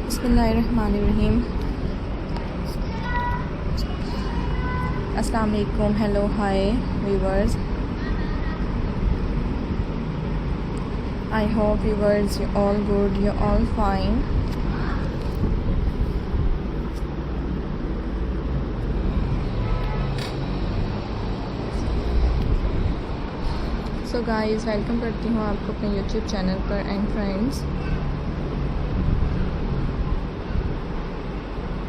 बिस्मिल्लाहिर्रहमानिर्रहीम। अस्सलाम वालेकुम, hello, hi viewers. I hope viewers you're all good, you're all fine. So guys, welcome करती हूँ आपको अपने YouTube चैनल पर एंड फ्रेंड्स।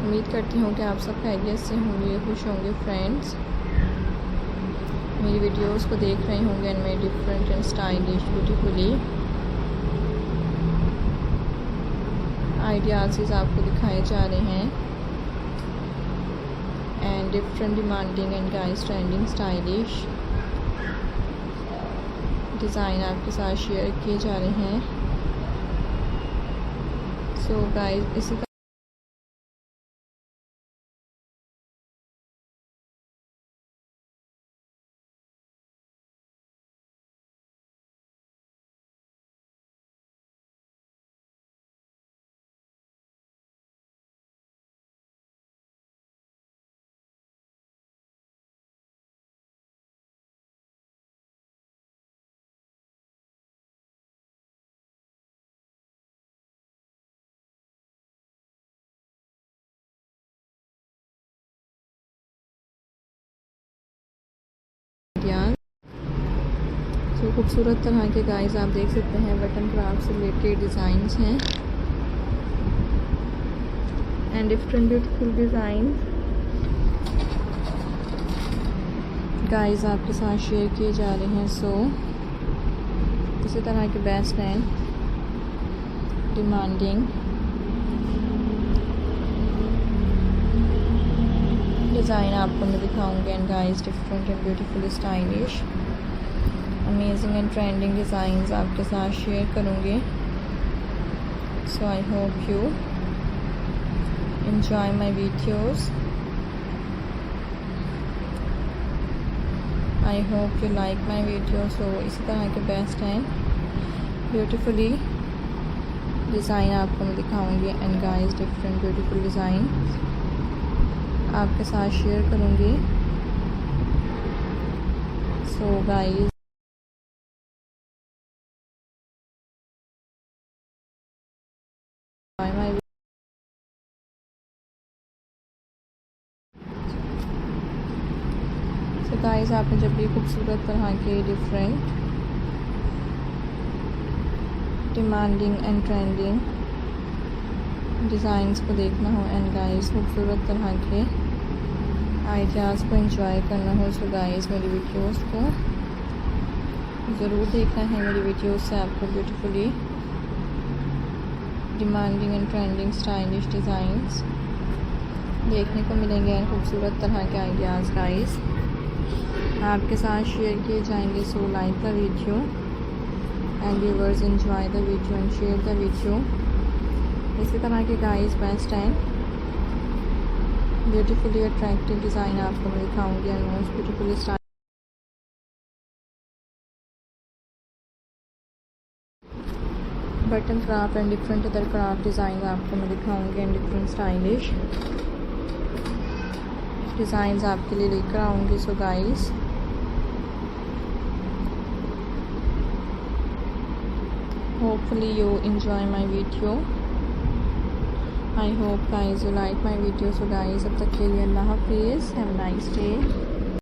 उम्मीद करती हूँ कि आप सब खैरियत से होंगे, खुश होंगे फ्रेंड्स। मेरी वीडियोस को देख रहे होंगे एंड मैं different and stylish beautifully ideas आपको दिखाए जा रहे हैं and different demanding and guys trending stylish design आपके साथ शेयर किए जा रहे हैं। सो गाइस, इसी तो खूबसूरत तरह के गाइस आप देख सकते हैं बटन क्राफ्ट से रिलेटेड डिज़ाइंस हैं and different beautiful design guys आपके साथ शेयर किए जा रहे हैं। सो इसी तरह के बेस्ट एंड डिमांडिंग डिज़ाइन आपको मैं दिखाऊंगी and guys different and beautiful stylish amazing and trending designs आपके साथ शेयर करूँगी। So I hope you enjoy my videos. I hope you like my video. So इसी तरह के बेस्ट हैं ब्यूटीफुली डिज़ाइन आपको मैं दिखाऊंगी and guys different beautiful design आपके साथ शेयर करूँगी। सो गाइस, तो गाइस आपने जब भी खूबसूरत तरह के different demanding and trending designs को देखना हो एंड गाइस खूबसूरत तरह के आइडियाज़ को एंजॉय करना हो, सो गाइस मेरी वीडियोस को ज़रूर देखना है। मेरी वीडियोस से आपको beautifully demanding and trending stylish designs देखने को मिलेंगे एंड खूबसूरत तरह के आइडियाज़ गाइस आपके साथ शेयर किए जाएंगे। So like the video and viewers enjoy the video and share the video. इसी तरह के guys best and beautifully attractive design आपको मैं दिखाऊंगी and most beautiful style button craft and different other craft design आपको मैं दिखाऊंगी एंड डिफरेंट स्टाइलिश डिज़ाइंस आपके लिए लेकर आऊँगी। So guys hopefully you enjoy my video. I hope guys you like my video. So guys, अब तक के लिए अल्लाह हाफिज़, have a nice day.